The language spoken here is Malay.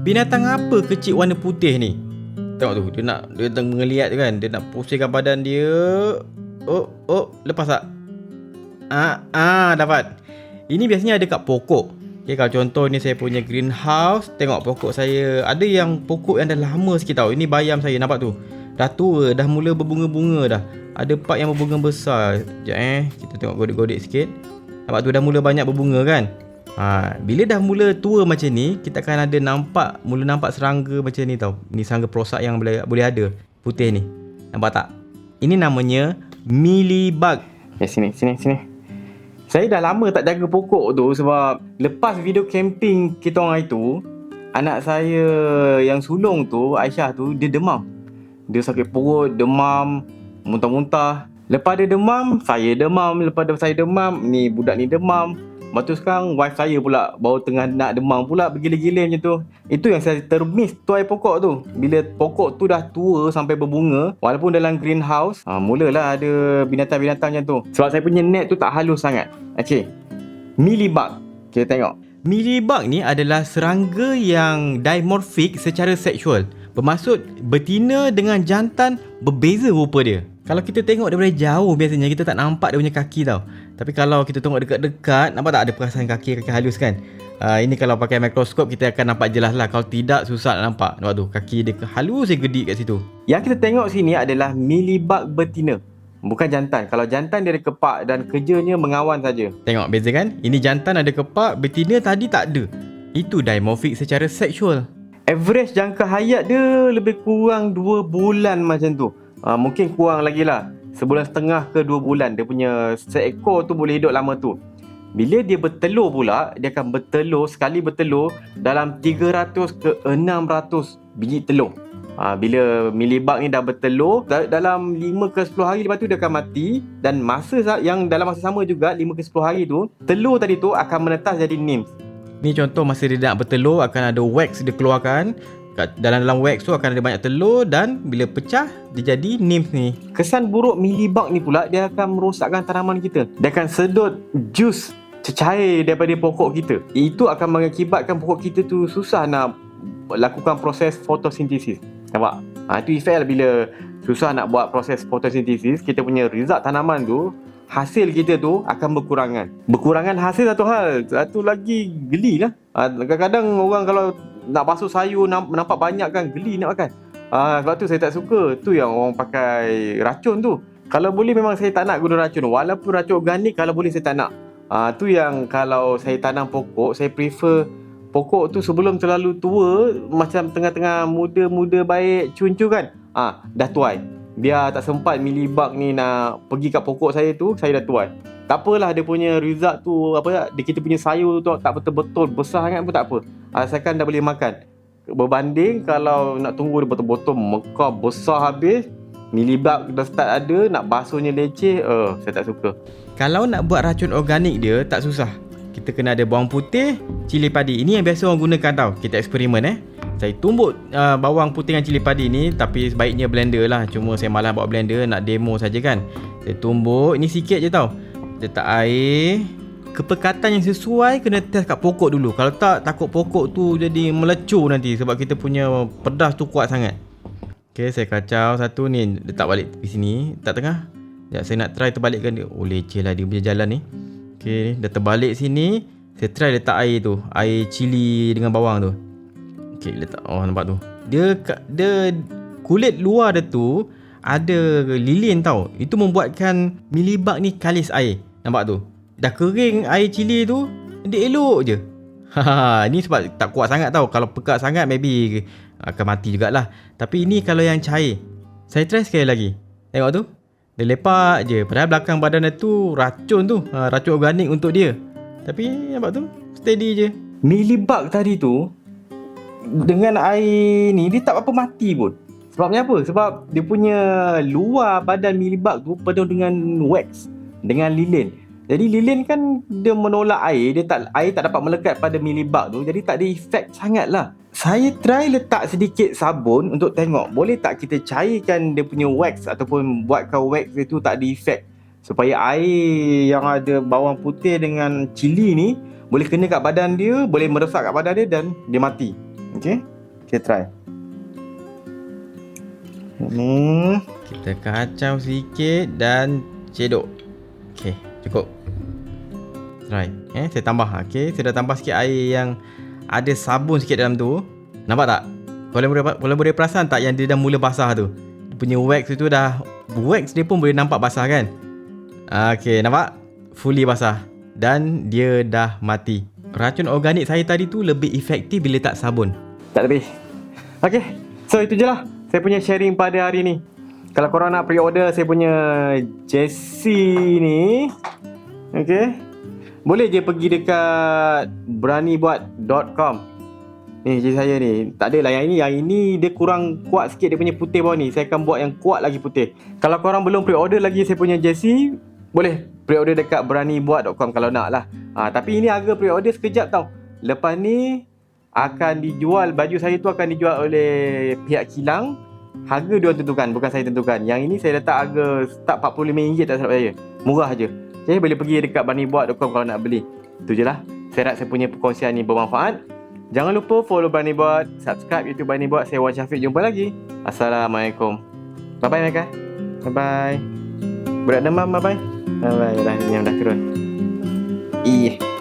binatang apa kecil warna putih ni? Tengok tu, dia tengah mengeliat tu kan. Dia nak pusingkan badan dia. Lepas tak? Dapat. Ini biasanya ada kat pokok. Okay, kalau contoh ni saya punya greenhouse, tengok pokok saya. Ada yang pokok yang dah lama sikit tau. Ini bayam saya, nampak tu. Dah tua, dah mula berbunga-bunga dah. Ada part yang berbunga besar. Sekejap kita tengok godek-godek sikit. Nampak tu dah mula banyak berbunga kan? Bila dah mula tua macam ni, kita akan ada mula nampak serangga macam ni tau. Ni serangga perosak yang boleh ada, putih ni. Nampak tak? Ini namanya mealybug. Sini. Saya dah lama tak jaga pokok tu sebab lepas video camping kita orang itu, anak saya yang sulung tu, Aisyah tu, dia demam. Dia sakit perut, demam, muntah-muntah. Lepas dia demam, saya demam. Lepas saya demam, ni budak ni demam. Lepas tu sekarang wife saya pula baru tengah nak demam pula, bergila-gila macam tu. Itu yang saya termiss tuai pokok tu. Bila pokok tu dah tua sampai berbunga, walaupun dalam greenhouse, mulalah ada binatang-binatang macam tu. Sebab saya punya net tu tak halus sangat. Okey, mealybug. Kita tengok. Mealybug ni adalah serangga yang dimorphic secara seksual. Bermaksud betina dengan jantan berbeza rupa dia. Kalau kita tengok daripada jauh, biasanya kita tak nampak dia punya kaki tau. Tapi kalau kita tengok dekat-dekat, nampak tak ada perasan kaki halus kan? Ini kalau pakai mikroskop kita akan nampak jelas lah. Kalau tidak, susah nak nampak. Nampak tu, kaki dia halus dia gedik kat situ. Yang kita tengok sini adalah mealybug betina, bukan jantan. Kalau jantan dia ada kepak dan kerjanya mengawan saja. Tengok beza kan? Ini jantan ada kepak, betina tadi tak ada. Itu dimorphic secara seksual. Average jangka hayat dia lebih kurang 2 bulan macam tu. Mungkin kurang lagi lah, 1.5 ke 2 bulan. Dia punya seekor tu boleh hidup lama tu. Bila dia bertelur pula, dia akan bertelur, sekali bertelur dalam 300 ke 600 biji telur. Bila mealybug ni dah bertelur, dalam 5 ke 10 hari lepas tu dia akan mati. Dan dalam masa sama juga, 5 ke 10 hari tu, telur tadi tu akan menetas jadi nymphs. Ni contoh masa dia nak bertelur, akan ada wax dia keluarkan. Dalam wax tu akan ada banyak telur dan bila pecah dia jadi nymphs ni. Kesan buruk mealybug ni pula, dia akan merosakkan tanaman kita. Dia akan sedut jus cecair daripada pokok kita. Itu akan mengakibatkan pokok kita tu susah nak lakukan proses fotosintesis. Nampak? Itu efek lah bila susah nak buat proses fotosintesis, kita punya result tanaman tu, hasil kita tu akan berkurangan hasil satu hal. Satu lagi geli lah. Kadang-kadang orang kalau nak basuh sayur nampak banyak kan, geli nak makan. Sebab tu saya tak suka. Tu yang orang pakai racun tu. Kalau boleh memang saya tak nak guna racun. Walaupun racun organik, kalau boleh saya tak nak. Tu yang kalau saya tanam pokok, saya prefer pokok tu sebelum terlalu tua, macam tengah-tengah muda baik, cun-cun kan, dah tuai. Biar tak sempat mealybug ni nak pergi kat pokok saya tu, saya dah tuai. Tak apalah dia punya result tu, kita punya sayur tu tak betul-betul besar sangat pun tak apa. Asalkan dah boleh makan. Berbanding kalau nak tunggu dia betul-betul mekar besar habis, mealybug dah start ada, nak basuhnya leceh, saya tak suka. Kalau nak buat racun organik dia tak susah. Kita kena ada bawang putih, cili padi. Ini yang biasa orang gunakan tau. Kita eksperimen Saya tumbuk bawang putih dengan cili padi ni, tapi sebaiknya blender lah. Cuma saya malas bawa blender, nak demo saja kan. Saya tumbuk, ini sikit je tau. Letak air. Kepekatan yang sesuai kena test kat pokok dulu. Kalau tak, takut pokok tu jadi melecur nanti sebab kita punya pedas tu kuat sangat. Okay, saya kacau satu ni, letak balik di sini, letak tengah. Sekejap, saya nak try terbalikkan dia. Leceh lah dia punya jalan ni. Okay, dah terbalik sini. Saya try letak air tu, air cili dengan bawang tu. Okay, letak. Nampak tu. Dia kulit luar dia tu ada lilin tau. Itu membuatkan mealybug ni kalis air. Nampak tu. Dah kering air cili tu, dia elok je. Ni sebab tak kuat sangat tau. Kalau pekat sangat maybe akan mati jugalah. Tapi ini kalau yang cair. Saya try sekali lagi. Tengok tu. Dia lepak je. Padahal belakang badan dia tu racun tu. Racun organik untuk dia. Tapi nampak tu, steady je. Mealybug tadi tu, dengan air ni, dia tak apa mati pun. Sebabnya apa? Sebab dia punya luar badan mealybug tu penuh dengan wax, dengan lilin. Jadi lilin kan dia menolak air, air tak dapat melekat pada mealybug tu, jadi tak ada efek sangat lah. Saya try letak sedikit sabun untuk tengok boleh tak kita cairkan dia punya wax ataupun buatkan wax dia tu tak ada efek, supaya air yang ada bawang putih dengan cili ni boleh kena kat badan dia, boleh meresap kat badan dia dan dia mati. Okay? Kita try. Ni. Kita kacau sikit dan cedok. Okey, cukup. Try. Saya tambah. Okey, saya dah tambah sikit air yang ada sabun sikit dalam tu. Nampak tak? Korang boleh perasan tak yang dia dah mula basah tu? Dia punya wax tu dah, wax dia pun boleh nampak basah kan? Okey, nampak? Fully basah. Dan dia dah mati. Racun organik saya tadi tu lebih efektif bila tak sabun. Tak lebih. Okay, so itu je lah saya punya sharing pada hari ni. Kalau korang nak pre-order saya punya jersey ni, okay, boleh je pergi dekat beranibuat.com. Ni jersey saya ni. Tak adalah yang ini dia kurang kuat sikit dia punya putih bawah ni. Saya akan buat yang kuat lagi putih. Kalau korang belum pre-order lagi saya punya jersey, boleh pre-order dekat beranibuat.com kalau nak lah. Tapi ini harga pre-order sekejap tau. Lepas ni akan dijual, baju saya tu akan dijual oleh pihak kilang. Harga dia tentukan, bukan saya tentukan. Yang ini saya letak harga start RM45 tak silap saya. Murah je. Jadi boleh pergi dekat beranibuat.com kalau nak beli. Itu je lah. Saya harap saya punya perkongsian ni bermanfaat. Jangan lupa follow Berani Buat, subscribe YouTube Berani Buat. Saya Wan Syafiq, jumpa lagi. Assalamualaikum. Bye bye Meka. Bye bye. Budak demam bye bye. Bye bye. Dah turun. Iya.